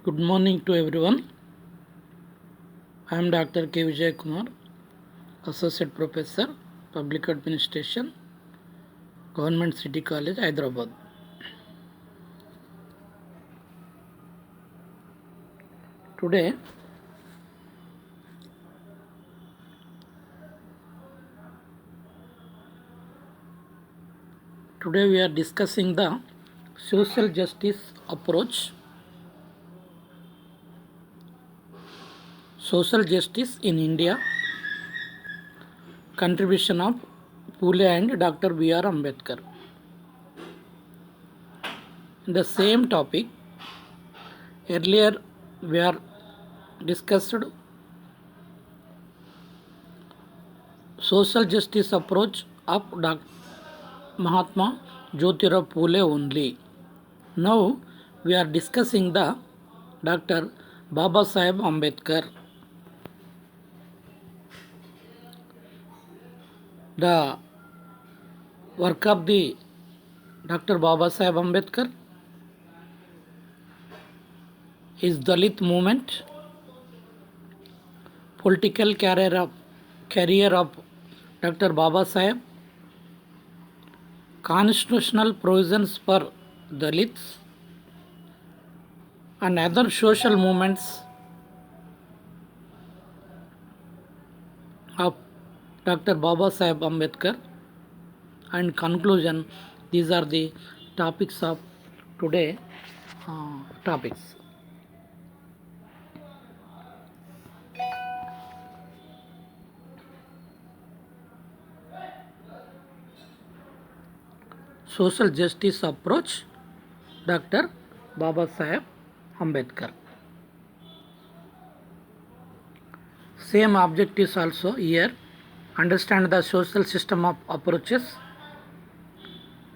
Good morning to everyone. I am Dr. K. Vijay Kumar, Associate Professor, Public Administration, Government City College, Hyderabad. Today we are discussing the social justice approach. Social justice in India, contribution of Phule and Dr. B.R. Ambedkar. The same topic, earlier we are discussed social justice approach of Dr. Mahatma Jyotirao Phule only. Now we are discussing the Dr. Baba Saheb Ambedkar. The work of the Dr. Baba Saheb Ambedkar is Dalit movement, political career of Dr. Baba Saheb, constitutional provisions for Dalits, and other social movements of Dr. Baba Saheb Ambedkar. And conclusion, these are the topics of today topics. Social justice approach, Dr. Baba Saheb Ambedkar. Same objectives also here. Understand the social system of approaches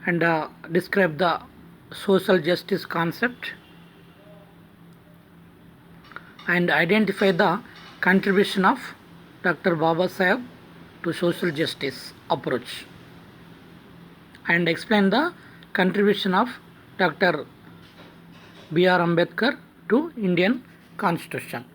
and describe the social justice concept and identify the contribution of Dr. Baba Saheb to social justice approach and explain the contribution of Dr. B.R. Ambedkar to Indian Constitution.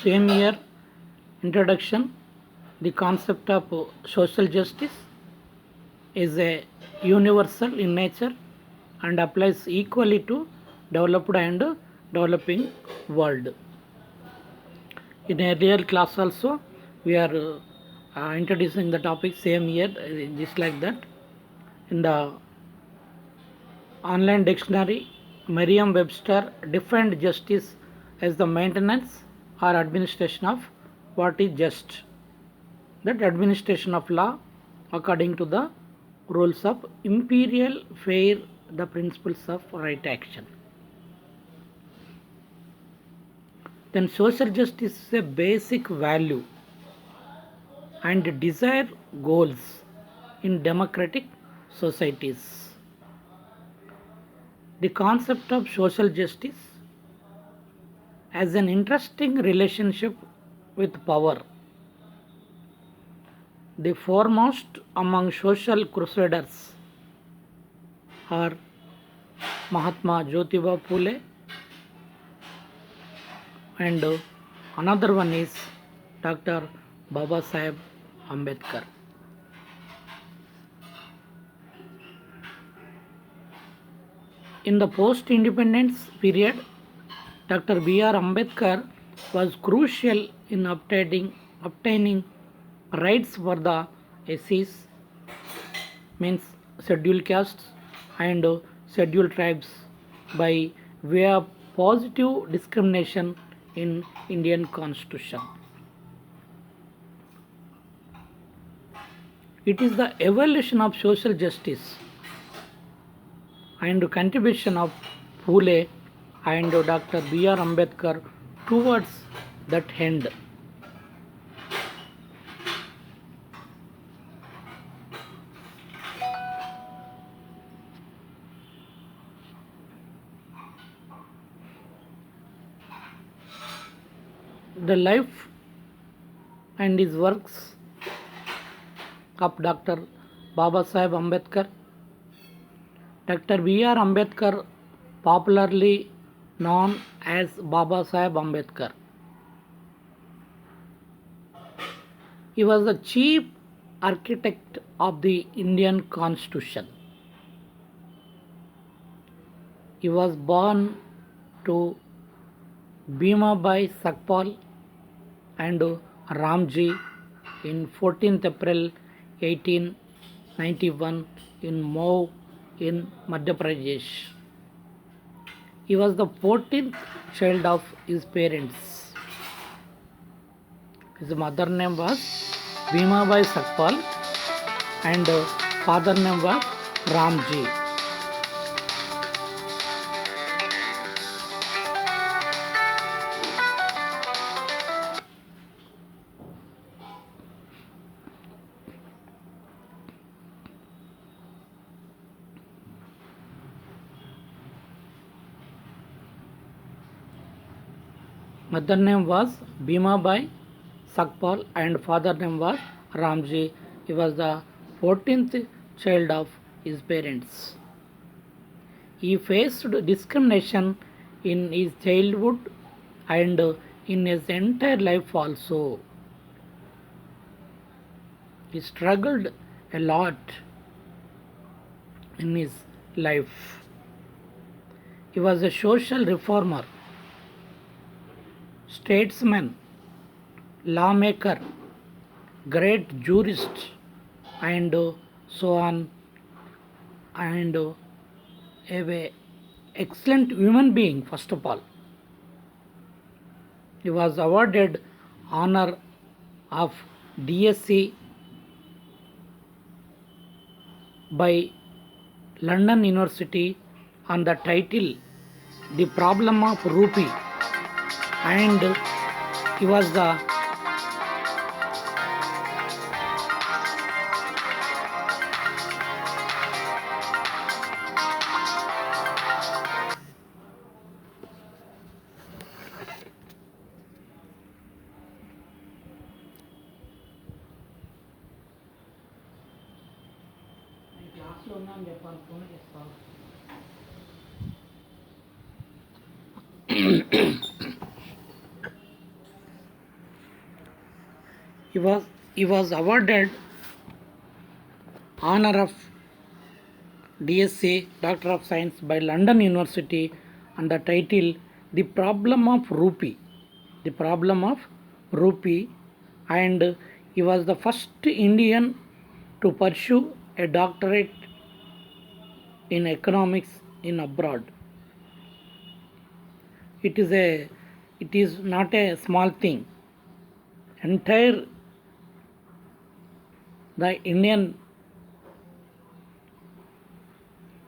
Same year, introduction, the concept of social justice is a universal in nature and applies equally to developed and developing world. In earlier class also, we are introducing the topic same year, just like that. In the online dictionary, Merriam-Webster defined justice as the maintenance or administration of what is just. That administration of law according to the rules of imperial fair, the principles of right action. Then social justice is a basic value and desired goals in democratic societies. The concept of social justice has an interesting relationship with power. The foremost among social crusaders are Mahatma Jyotirao Phule and another one is Dr. Baba Saheb Ambedkar. In the post-independence period, Dr. B.R. Ambedkar was crucial in obtaining rights for the SCs, means scheduled castes and scheduled tribes, by way of positive discrimination in Indian Constitution. It is the evolution of social justice and contribution of Phule and Dr. B.R. Ambedkar towards that end. The life and his works of Dr. Baba Saheb Ambedkar. Dr. B.R. Ambedkar, popularly known as Baba Saheb Ambedkar. He was the chief architect of the Indian Constitution. He was born to Bhimabai Sakpal and Ramji in 14th April 1891 in Mhow in Madhya Pradesh. He was the 14th child of his parents. His mother name was Bhimabai Sakpal and father name was Ramji. Mother name was Bhimabai Sakpal and father name was Ramji. He was the 14th child of his parents. He faced discrimination in his childhood and in his entire life also. He struggled a lot in his life. He was a social reformer, statesman, lawmaker, great jurist, and so on, and a excellent human being. First of all, he was awarded honor of DSc by London University on the title The Problem of Rupee, and he was the he was awarded honor of DSc Doctor of Science by London University on the title The Problem of Rupee. The Problem of Rupee, and he was the first Indian to pursue a doctorate in economics in abroad. It is not a small thing. Entire the Indian,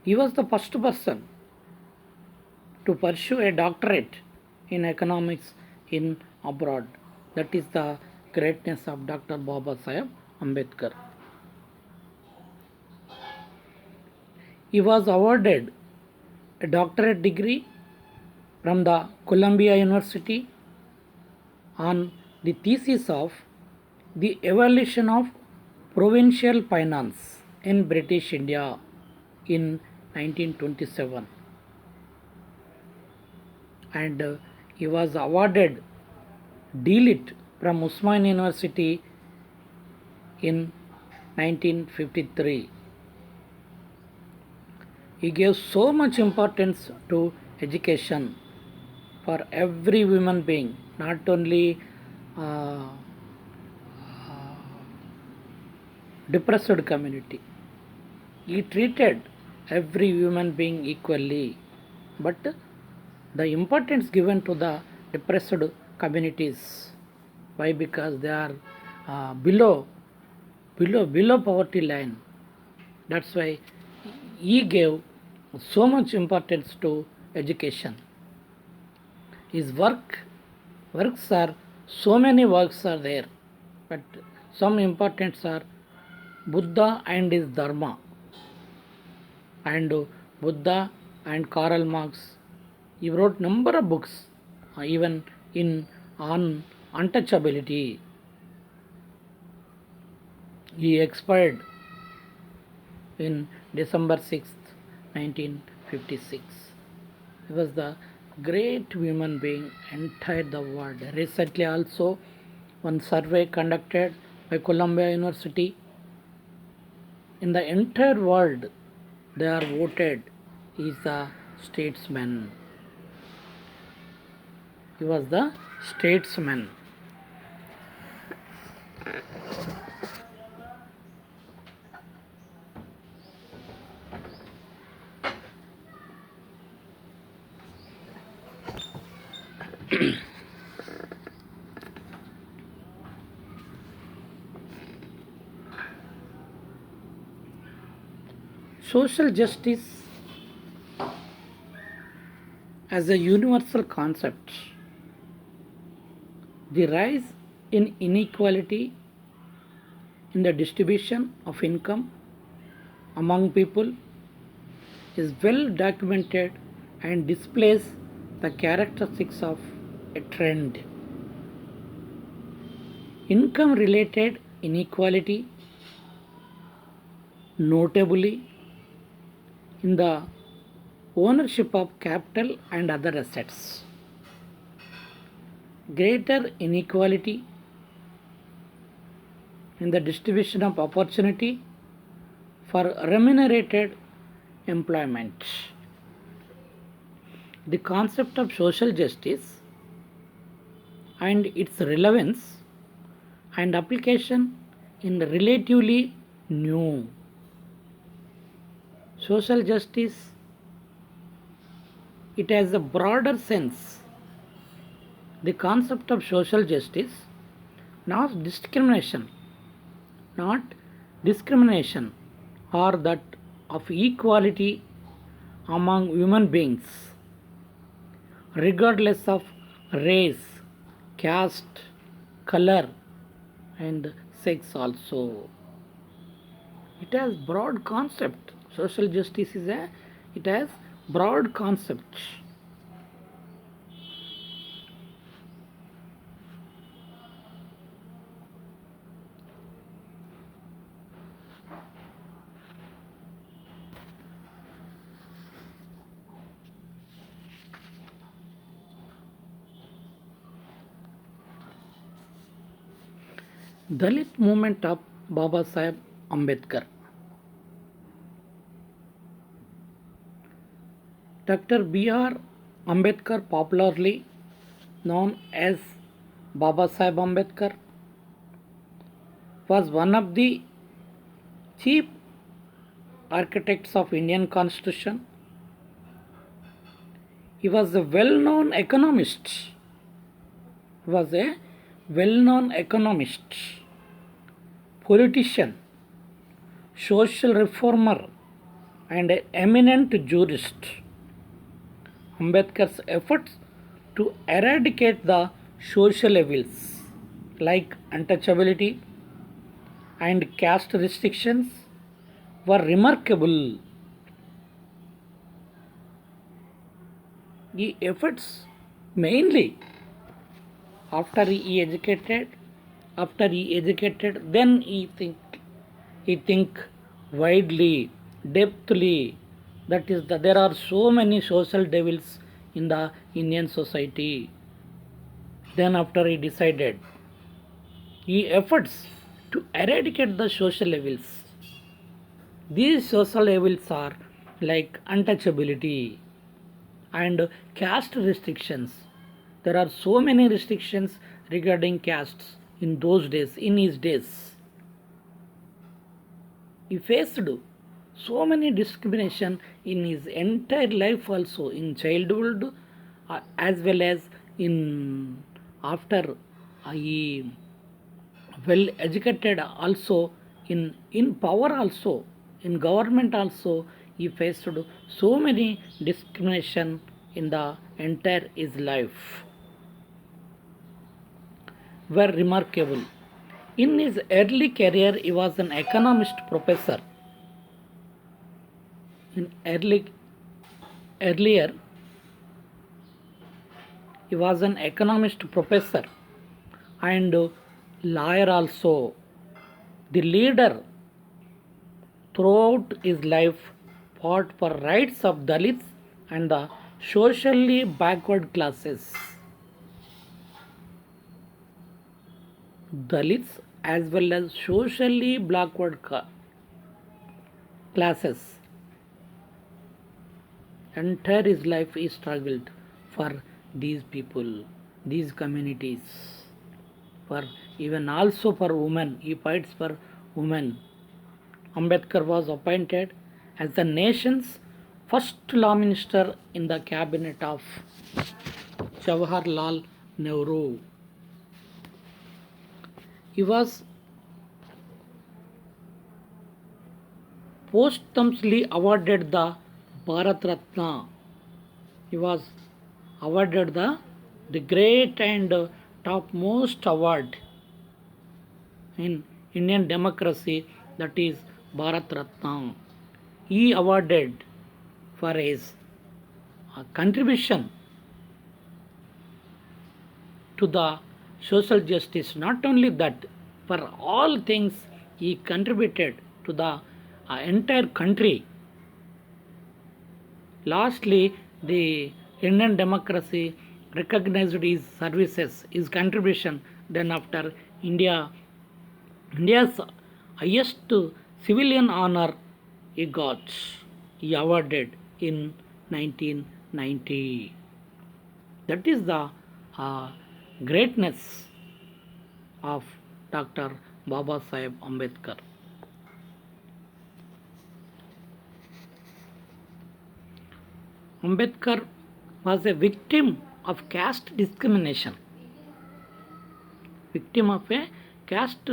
he was the first person to pursue a doctorate in economics in abroad. That is the greatness of Dr. Baba Saheb Ambedkar. He was awarded a doctorate degree from the Columbia University on the thesis of the evolution of provincial finance in British India in 1927, and he was awarded D.Litt from Usman University in 1953. He gave so much importance to education for every human being, not only depressed community. He treated every human being equally, but the importance given to the depressed communities. Why? Because they are below poverty line. That's why he gave so much importance to education. His works are, so many works are there, but some importance are Buddha and his Dharma, and Buddha and Karl Marx. He wrote number of books, even on untouchability. He expired in December 6th, 1956. He was the great human being entire the world. Recently also one survey conducted by Columbia University, in the entire world they are voted he is the statesman. He was the statesman. Social justice as a universal concept, the rise in inequality in the distribution of income among people is well documented and displays the characteristics of a trend. Income related inequality, notably in the ownership of capital and other assets. Greater inequality in the distribution of opportunity for remunerated employment. The concept of social justice and its relevance and application in relatively new. Social justice, it has a broader sense. The concept of social justice, not discrimination, not discrimination, or that of equality among human beings, regardless of race, caste, color, and sex also. It has broad concept. Social justice it has broad concept. Dalit movement of Baba Saheb Ambedkar. Dr. B.R. Ambedkar, popularly known as Baba Saheb Ambedkar, was one of the chief architects of Indian Constitution. He was a well-known economist. Politician, social reformer, and an eminent jurist. Ambedkar's efforts to eradicate the social evils like untouchability and caste restrictions were remarkable. The efforts mainly after he educated, then he think widely, depthly. That is, there are so many social devils in the Indian society. Then after he decided, he efforts to eradicate the social evils. These social evils are like untouchability and caste restrictions. There are so many restrictions regarding castes in those days, in his days. He faced so many discrimination in his entire life also, in childhood as well as in after he well educated also, in power also, in government also. He faced so many discrimination in the entire his life were remarkable. In his early career, he was an economist professor. Earlier, he was an economist professor and lawyer also. The leader throughout his life fought for rights of Dalits and the socially backward classes. Dalits as well as socially backward classes. Entire his life he struggled for these people, these communities, for even also for women. He fights for women. Ambedkar was appointed as the nation's first law minister in the cabinet of Jawaharlal Nehru. He was posthumously awarded the Bharat Ratna. He was awarded the great and topmost award in Indian democracy, that is Bharat Ratna. He awarded for his contribution to the social justice. Not only that, for all things he contributed to the entire country. Lastly, the Indian democracy recognized his services, his contribution. Then after India's highest civilian honor he awarded in 1990. That is the greatness of Dr. Baba Saheb Ambedkar. Ambedkar was a victim of caste discrimination. Victim of a caste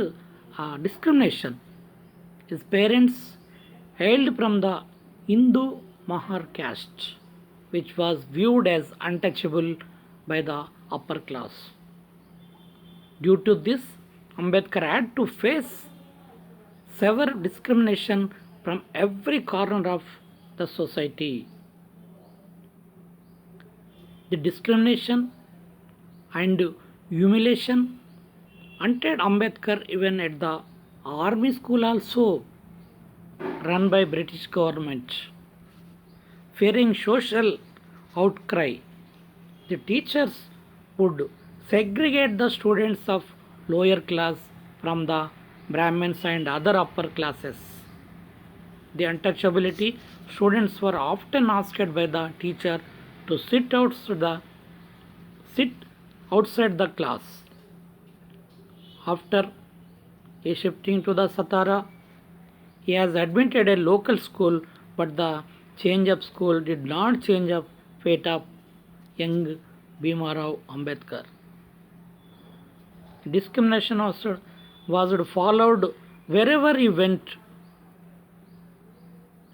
discrimination. His parents hailed from the Hindu Mahar caste, which was viewed as untouchable by the upper class. Due to this, Ambedkar had to face severe discrimination from every corner of the society. The discrimination and humiliation hunted Ambedkar even at the army school also run by British government. Fearing social outcry, the teachers would segregate the students of lower class from the Brahmins and other upper classes. The untouchability students were often asked by the teacher to sit outside the class. After he shifting to the Satara, he has admitted a local school, but the change of school did not change the fate of young Bhimarao Ambedkar. Discrimination was followed wherever he went.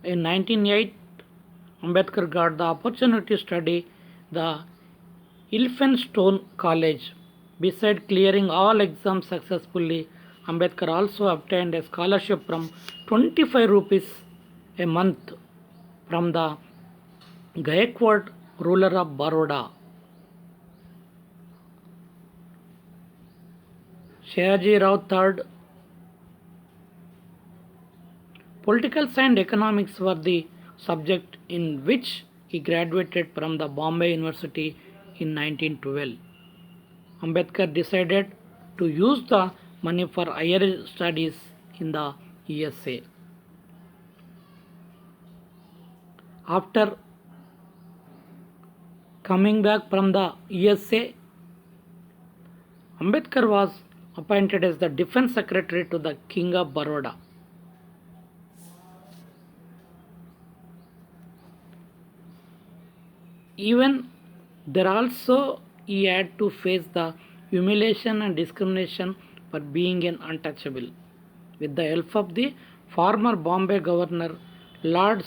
In 1908, Ambedkar got the opportunity to study the Elphinstone College. Besides clearing all exams successfully, Ambedkar also obtained a scholarship from 25 rupees a month from the Gaekwad ruler of Baroda. Shayaji Rao III. Political science and economics were the subject in which he graduated from the Bombay University in 1912. Ambedkar decided to use the money for higher studies in the USA. After coming back from the USA, Ambedkar was appointed as the Defense Secretary to the King of Baroda. Even there also he had to face the humiliation and discrimination for being an untouchable. With the help of the former Bombay Governor Lord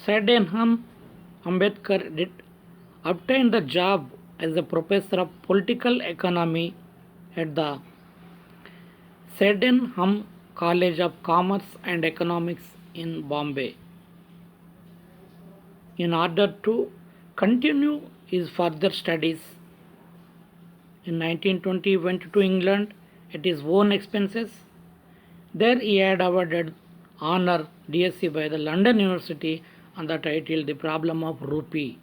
Sydenham, Ambedkar did obtain the job as a professor of political economy at the Sydenham College of Commerce and Economics in Bombay. In order to continue his further studies, In 1920, he went to England at his own expenses. There he had awarded honor DSc by the London University on the title The Problem of Rupee.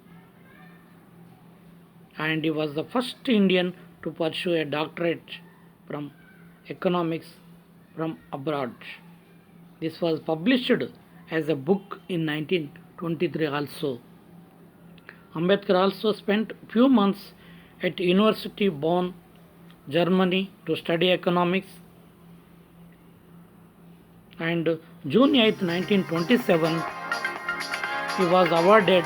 And he was the first Indian to pursue a doctorate from economics from abroad. This was published as a book in 1923 also. Ambedkar also spent few months at University Bonn, Germany to study economics, and June 8, 1927, he was awarded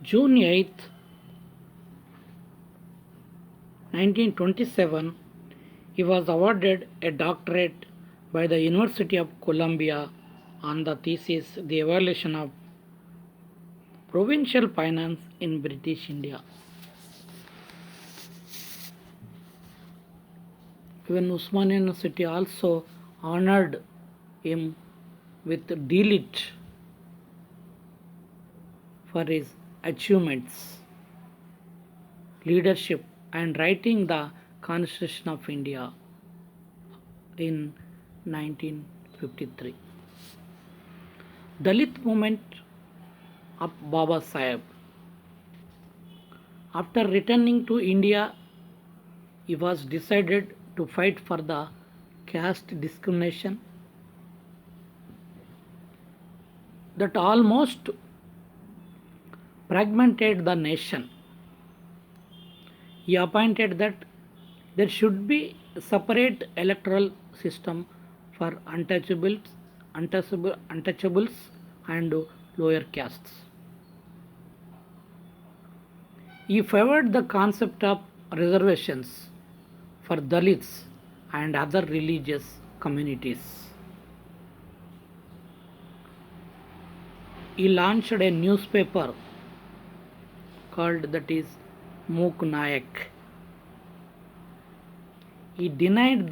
June 8, 1927, he was awarded a doctorate by the University of Columbia on the thesis The Evaluation of Provincial Finance in British India. Even Usmania University also honored him with D.Litt for his achievements, leadership, and writing the Constitution of India in 1953. Dalit movement of Baba Saheb. After returning to India, he was decided to fight for the caste discrimination that almost fragmented the nation. He appointed that there should be a separate electoral system for untouchables and lower castes. He favored the concept of reservations for Dalits and other religious communities. He launched a newspaper called that is Mook Nayak. He denied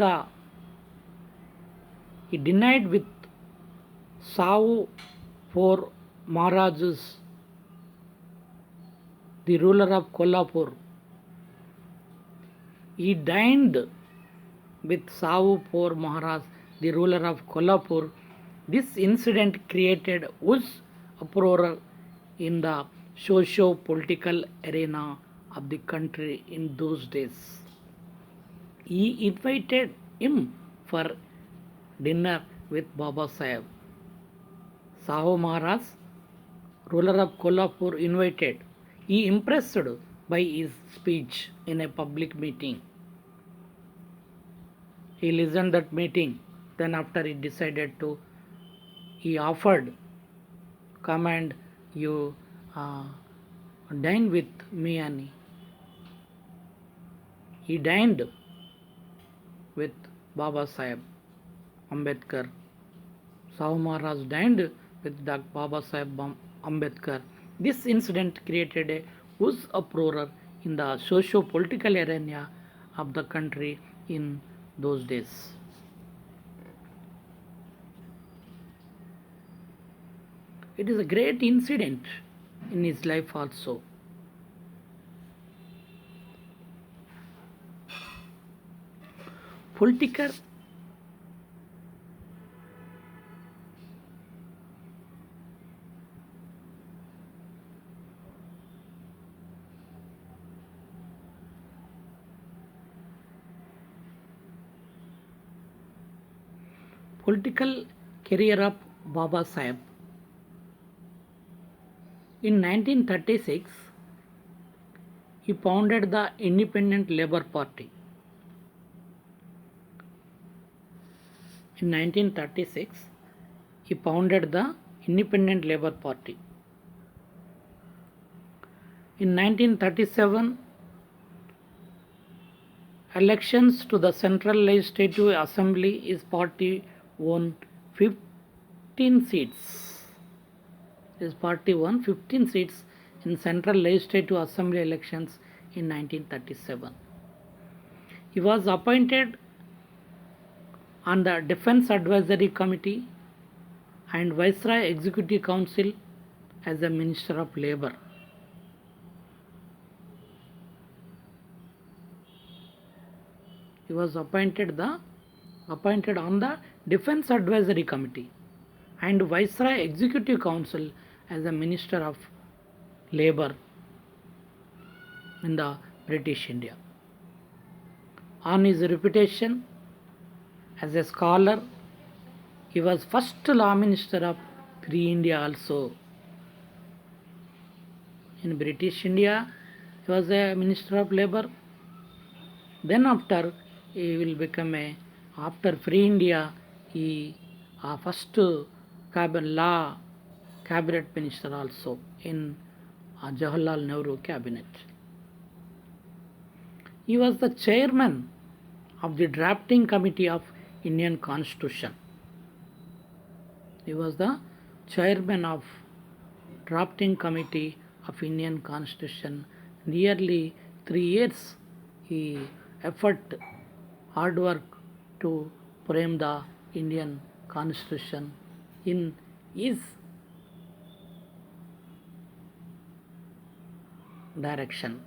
with Savu for Maharajas, the ruler of Kolhapur. He dined with Savu for Maharaj, the ruler of Kolhapur. This incident created uproar in the socio-political arena of the country in those days. He invited him for dinner with Baba Saheb. Sahu Maharaj, ruler of Kolhapur, invited. He impressed by his speech in a public meeting. He listened that meeting. Then after he offered, come and you dine with me, and he dined with Baba Saheb Ambedkar. Sahu Maharaj dined with Baba Saheb Ambedkar. This incident created a uproar in the socio-political arena of the country in those days. It is a great incident in his life also. Political career of Baba Saheb. In 1936, he founded the Independent Labour Party. In 1936, he founded the Independent Labour Party. In 1937, elections to the Central Legislative Assembly, his party won 15 seats. His party won 15 seats in Central Legislative Assembly elections in 1937. He was appointed on the Defense Advisory Committee and Viceroy Executive Council as a Minister of Labour. He was appointed on the Defense Advisory Committee and Viceroy Executive Council as a Minister of Labour in the British India. On his reputation as a scholar, he was first Law Minister of Free India also. In British India, he was a Minister of Labour. Then after he will become after Free India, he first Law Cabinet Minister also in Jawaharlal Nehru Cabinet. He was the chairman of the drafting committee of Indian Constitution. He was the chairman of drafting committee of Indian Constitution. Nearly 3 years he effort, hard work to frame the Indian Constitution in his direction.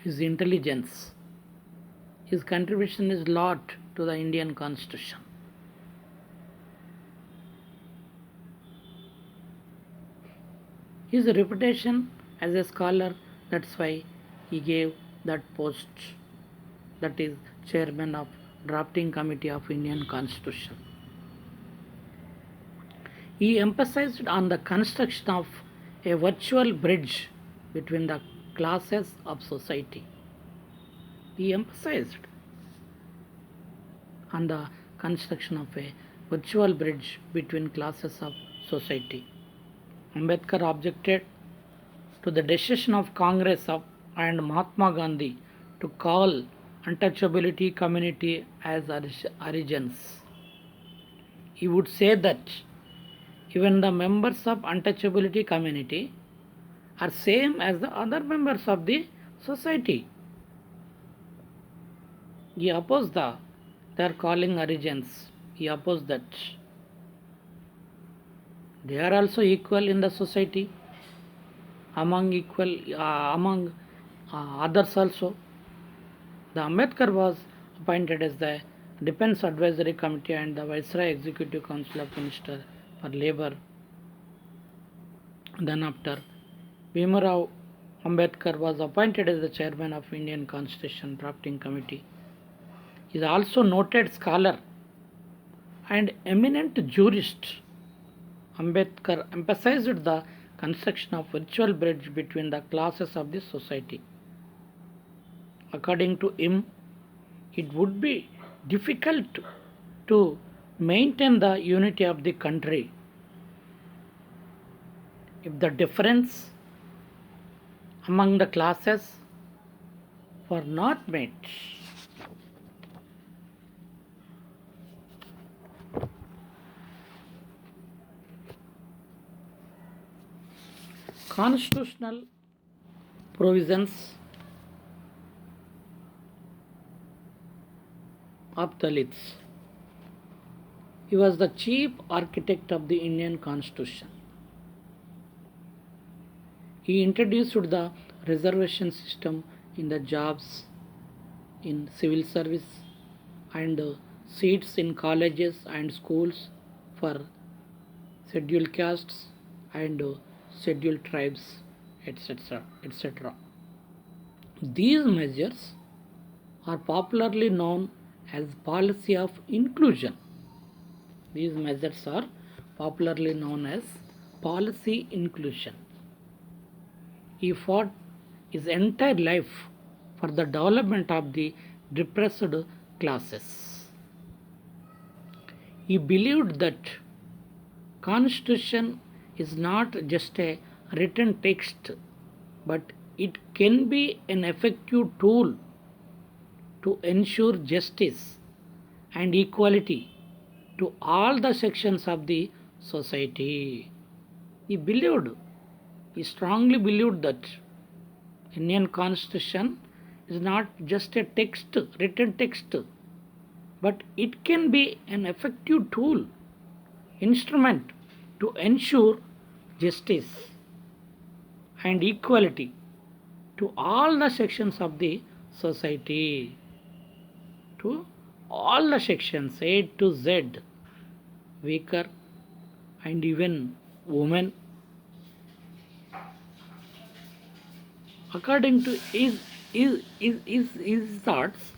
His intelligence, his contribution is lot to the Indian Constitution. His reputation as a scholar, that's why he gave that post, that is chairman of drafting committee of Indian Constitution. He emphasized on the construction of a virtual bridge between the classes of society. He emphasized on the construction of a virtual bridge between classes of society. Ambedkar objected to the decision of Congress and Mahatma Gandhi to call untouchability community as origins. He would say that even the members of untouchability community are same as the other members of the society. He opposed they are calling origins. He opposed that. They are also equal in the society, among others also. The Ambedkar was appointed as the Defense Advisory Committee and the Viceroy Executive Council of Minister for Labour. Then after, Bhimarao Ambedkar was appointed as the Chairman of Indian Constitution Drafting Committee. He is also noted scholar and eminent jurist. Ambedkar emphasized the construction of virtual bridge between the classes of the society. According to him, it would be difficult to maintain the unity of the country if the difference among the classes were not met. Constitutional provisions of Dalits. He was the chief architect of the Indian Constitution. He introduced the reservation system in the jobs, in civil service, and seats in colleges and schools for scheduled castes and scheduled tribes, etc., etc. These measures are popularly known as policy of inclusion. These measures are popularly known as policy inclusion. He fought his entire life for the development of the depressed classes. He believed that Constitution is not just a written text, but it can be an effective tool to ensure justice and equality to all the sections of the society. He believed, he strongly believed that Indian Constitution is not just a text, written text, but it can be an effective tool, instrument to ensure justice and equality to all the sections of the society, to all the sections A to Z, weaker and even women. According to his thoughts,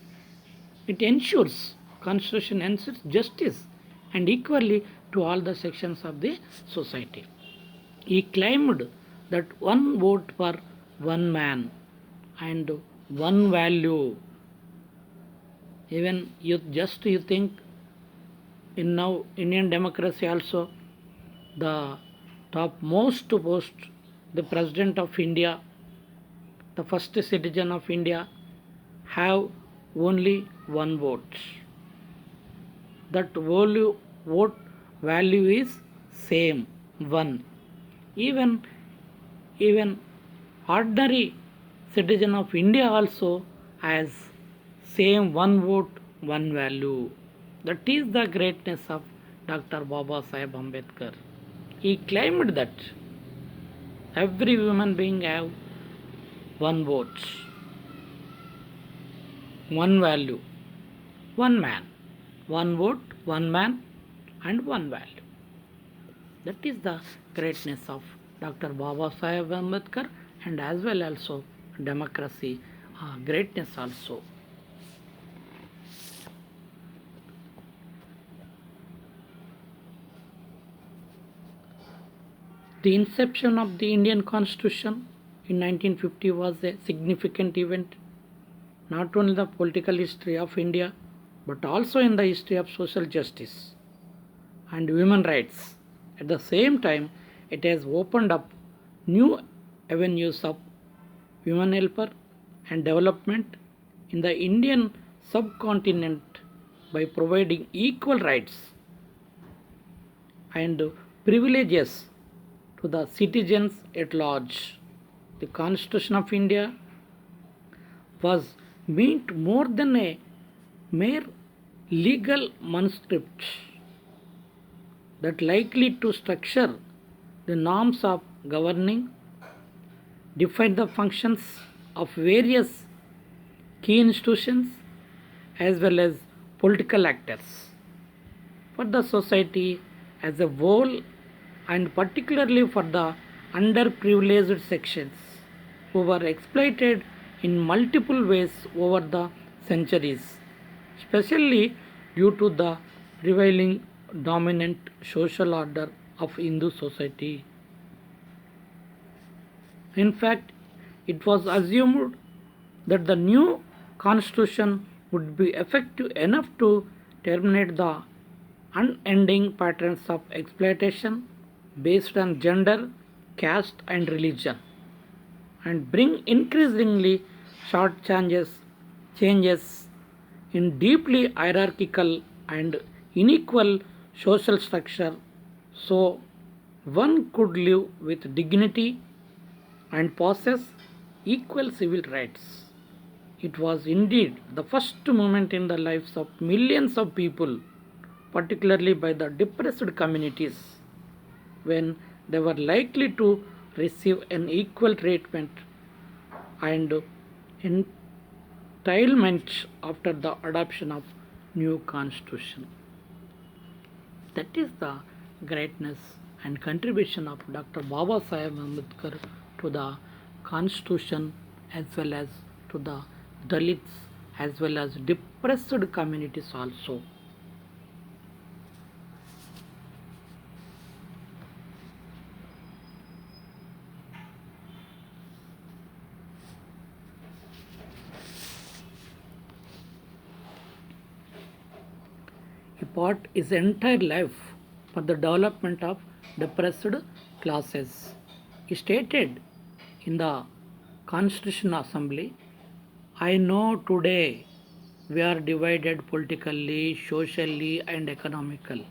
it ensures Constitution ensures justice and equally to all the sections of the society. He claimed that one vote for one man and one value. Even you think in now Indian democracy also the topmost post, the President of India, the first citizen of India, have only one vote. That vote value is same, one. Even even ordinary citizen of India also has same one vote, one value. That is the greatness of Dr. Baba Saheb Ambedkar. He claimed that every human being have one vote, one value, one man, one vote, one man, and one value. That is the greatness of Dr. Baba Saheb Ambedkar and as well also democracy greatness also. The inception of the Indian Constitution in 1950 was a significant event, not only in the political history of India, but also in the history of social justice and human rights. At the same time, it has opened up new avenues of human helper and development in the Indian subcontinent by providing equal rights and privileges to the citizens at large. The Constitution of India was meant more than a mere legal manuscript that likely to structure the norms of governing, define the functions of various key institutions as well as political actors for the society as a whole and particularly for the underprivileged sections who were exploited in multiple ways over the centuries, especially due to the prevailing dominant social order of Hindu society. In fact, it was assumed that the new constitution would be effective enough to terminate the unending patterns of exploitation based on gender, caste, and religion, and bring increasingly short changes in deeply hierarchical and unequal social structure so one could live with dignity and possess equal civil rights. It was indeed the first moment in the lives of millions of people, particularly by the depressed communities, when they were likely to receive an equal treatment and entitlement after the adoption of new constitution. That is the greatness and contribution of Dr. Baba Saheb Ambedkar to the constitution as well as to the Dalits as well as depressed communities also. part his entire life for the development of depressed classes. He stated in the Constitution Assembly, I know today we are divided politically, socially, and economically,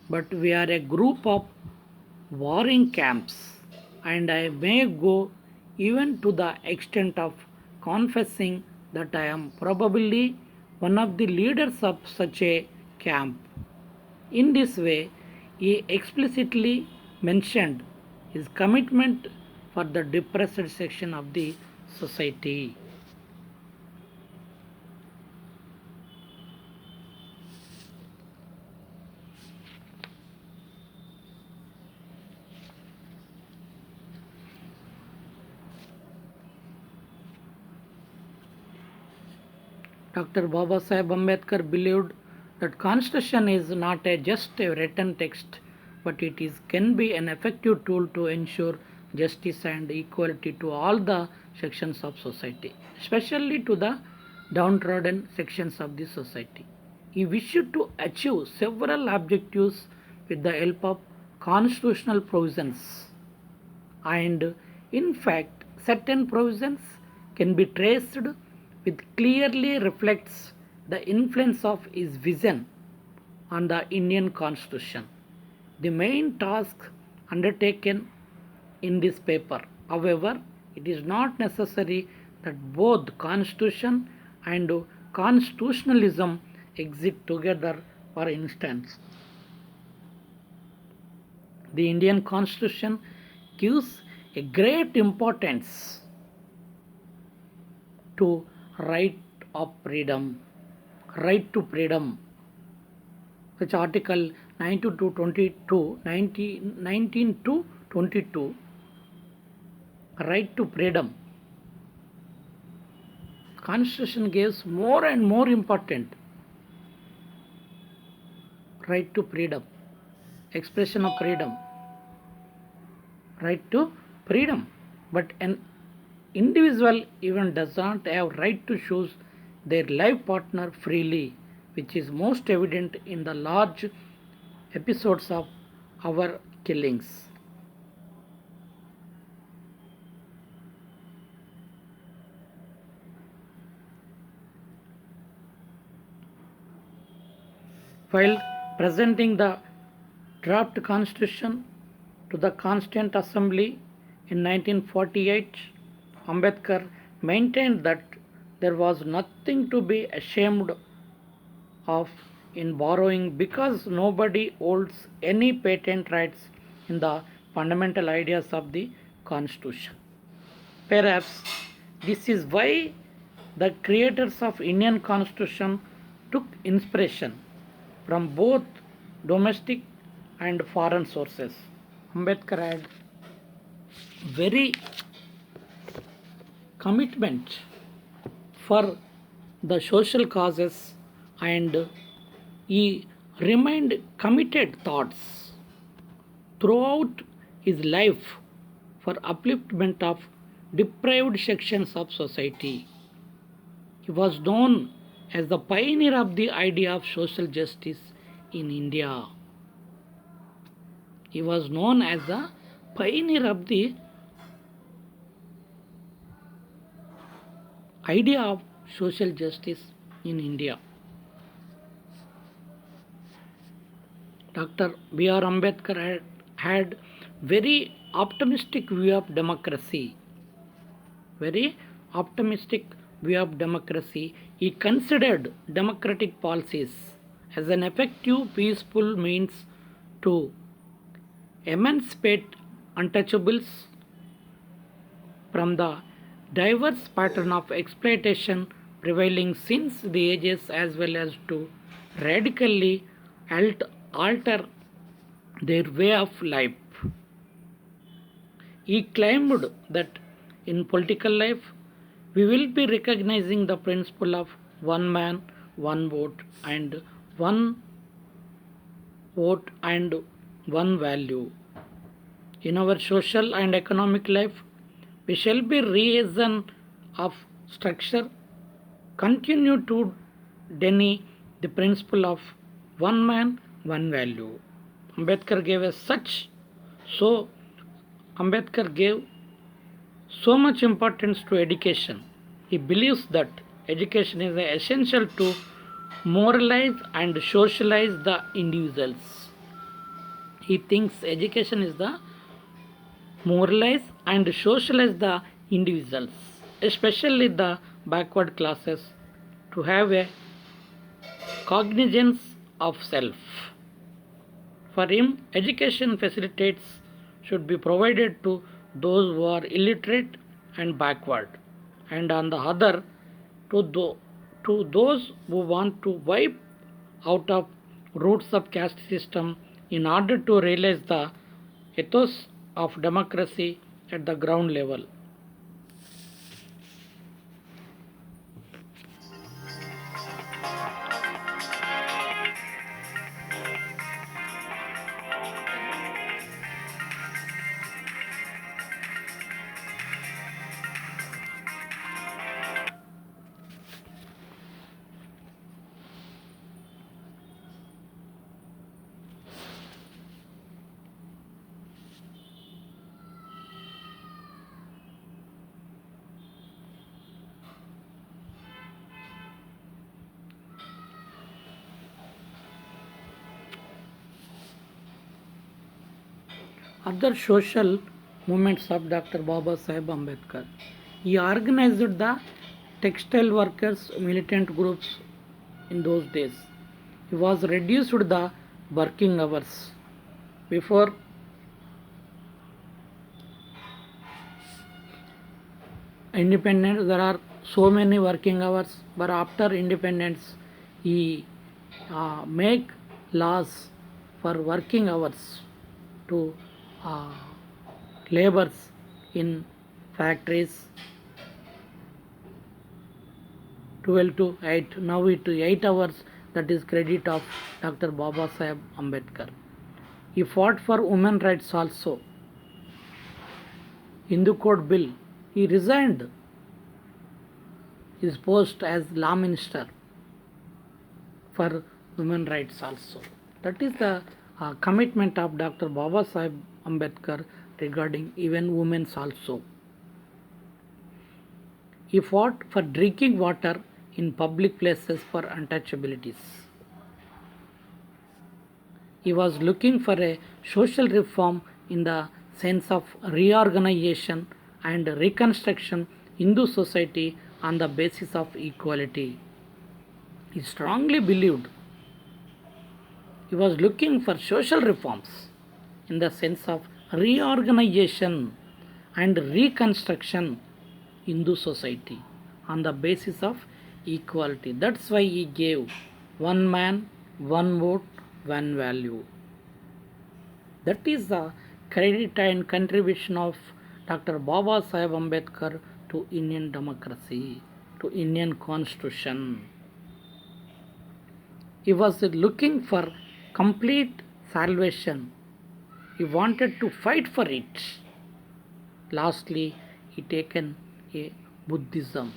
but we are a group of warring camps, and I may go even to the extent of confessing that I am probably one of the leaders of such a camp. In this way, he explicitly mentioned his commitment for the depressed section of the society. Dr. Baba Sahib Ambedkar believed that Constitution is not just a written text, but can be an effective tool to ensure justice and equality to all the sections of society, especially to the downtrodden sections of the society. He wished to achieve several objectives with the help of constitutional provisions, and in fact certain provisions can be traced with clearly reflects the influence of his vision on the Indian Constitution. The main task undertaken in this paper, however, it is not necessary that both Constitution and constitutionalism exist together. For instance, the Indian Constitution gives a great importance to right of freedom, right to freedom, which Article 19 to 22, 19 to 22, right to freedom. Constitution gives more and more important right to freedom, expression of freedom, right to freedom. But an individual even does not have right to choose their life partner freely, which is most evident in the large episodes of our killings. While presenting the draft constitution to the Constituent Assembly in 1948, Ambedkar maintained that there was nothing to be ashamed of in borrowing because nobody holds any patent rights in the fundamental ideas of the Constitution. Perhaps this is why the creators of Indian Constitution took inspiration from both domestic and foreign sources. Ambedkar had very commitment for the social causes, and he remained committed thoughts throughout his life for upliftment of deprived sections of society. He was known as the pioneer of the idea of social justice in India. He was known as the pioneer of the idea of social justice in India. Dr. B.R. Ambedkar had very optimistic view of democracy. Very optimistic view of democracy. He considered democratic policies as an effective, peaceful means to emancipate untouchables from the diverse pattern of exploitation prevailing since the ages, as well as to radically alter their way of life. He claimed that in political life we will be recognizing the principle of one man, one vote, and one value. In our social and economic life, we shall be reason of structure, continue to deny the principle of one man, one value. Ambedkar gave us so Ambedkar gave so much importance to education. He believes that education is essential to moralize and socialize the individuals. He thinks education is the moralize and socialize the individuals, especially the backward classes, to have a cognizance of self. For him, education facilitates should be provided to those who are illiterate and backward, and on the other, to those who want to wipe out of roots of caste system in order to realize the ethos of democracy at the ground level. Other social movements of Dr. Baba Saheb Ambedkar. He organized the textile workers militant groups in those days. He was reduced the working hours. Before independence, there are so many working hours, but after independence, he make laws for working hours to labors in factories 12 to 8, now it 8 hours. That is credit of Dr. Baba Saheb Ambedkar. He fought for women rights also. Hindu Code Bill, he resigned his post as law minister for women rights also. That is the commitment of Dr. Baba Saheb Ambedkar regarding even women also. He fought for drinking water in public places for untouchabilities. He was looking for a social reform in the sense of reorganization and reconstruction Hindu society on the basis of equality. He strongly believed he was looking for social reforms in the sense of reorganization and reconstruction Hindu society on the basis of equality. That's why he gave one man, one vote, one value. That is the credit and contribution of Dr. Baba Saheb Ambedkar to Indian democracy, to Indian constitution. He was looking for complete salvation. He wanted to fight for it. Lastly, he taken a Buddhism.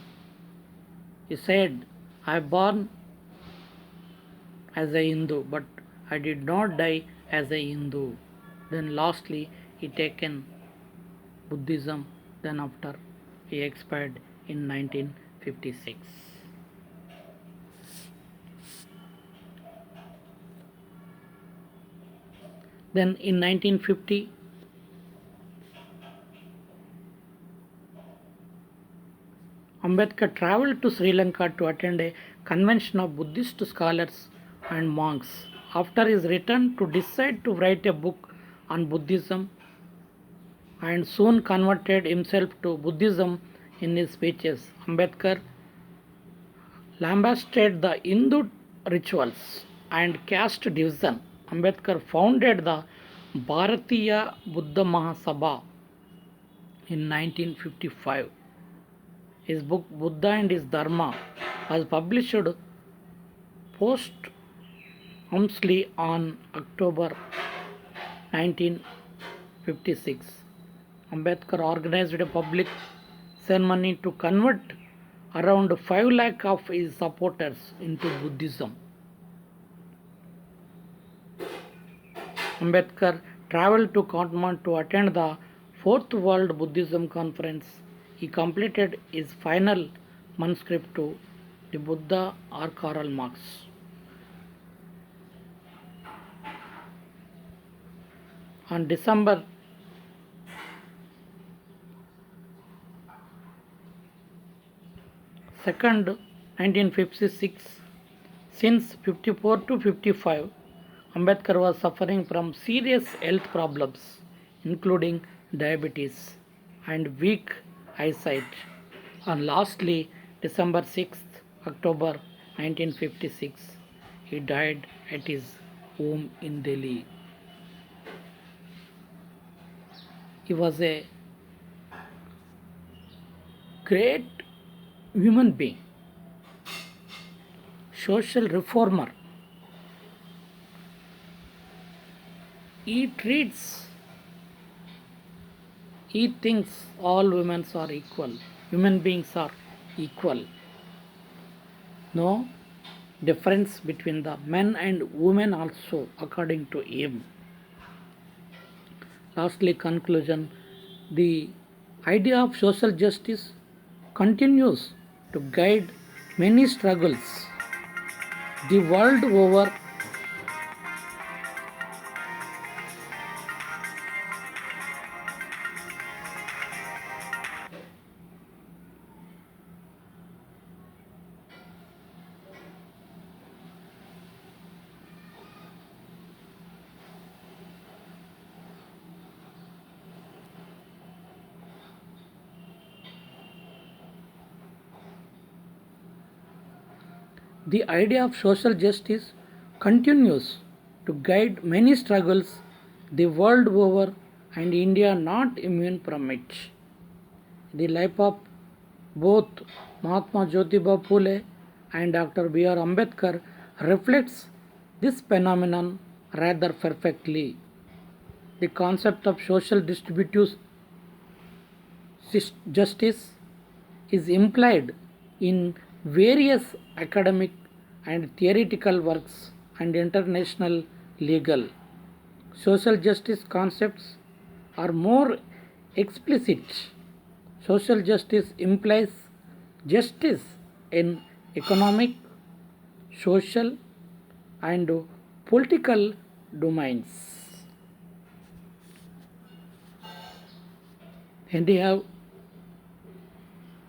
He said, I born as a Hindu, but I did not die as a Hindu. Then lastly, he taken Buddhism. Then after, he expired in 1956. Then in 1950, Ambedkar travelled to Sri Lanka to attend a convention of Buddhist scholars and monks. After his return, to decide to write a book on Buddhism, and soon converted himself to Buddhism in his speeches. Ambedkar lambasted the Hindu rituals and caste division. Ambedkar founded the Bharatiya Buddha Mahasabha in 1955. His book Buddha and his Dharma was published posthumously on October 1956. Ambedkar organized a public ceremony to convert around 5 lakh of his supporters into Buddhism. Ambedkar traveled to Kathmandu to attend the Fourth World Buddhism Conference. He completed his final manuscript to the Buddha or Karl Marx. On December 2nd, 1956, since 54 to 55, Ambedkar was suffering from serious health problems, including diabetes and weak eyesight. And lastly, December 6th, October 1956, he died at his home in Delhi. He was a great human being, social reformer. He thinks all women are equal, human beings are equal. No difference between the men and women also, according to him. Lastly, conclusion, the idea of social justice continues to guide many struggles the world over. The idea of social justice continues to guide many struggles the world over, and India not immune from it. The life of both Mahatma Jyotiba Phule and Dr. B.R. Ambedkar reflects this phenomenon rather perfectly. The concept of social distributive justice is implied in various academic and theoretical works and international legal. Social justice concepts are more explicit. Social justice implies justice in economic, social, and political domains. Anyhow,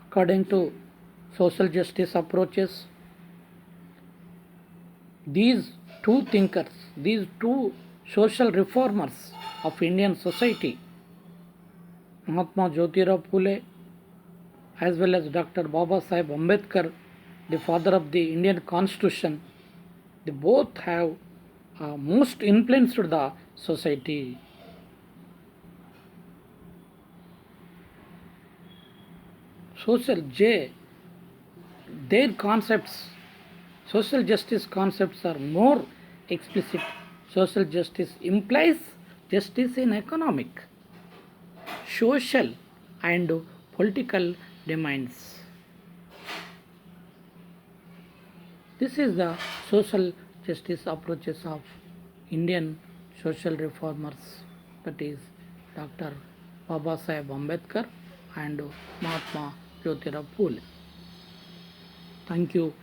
according to social justice approaches, these two thinkers, these two social reformers of Indian society, Mahatma Jyotirao Phule as well as Dr. Baba Sahib Ambedkar, the father of the Indian Constitution, they both have most influenced the society. Social J, their concepts, social justice concepts are more explicit. Social justice implies justice in economic, social, and political domains. This is the social justice approaches of Indian social reformers, that is Dr. Baba Sahib Ambedkar and Mahatma Jyotirao Phule. Thank you.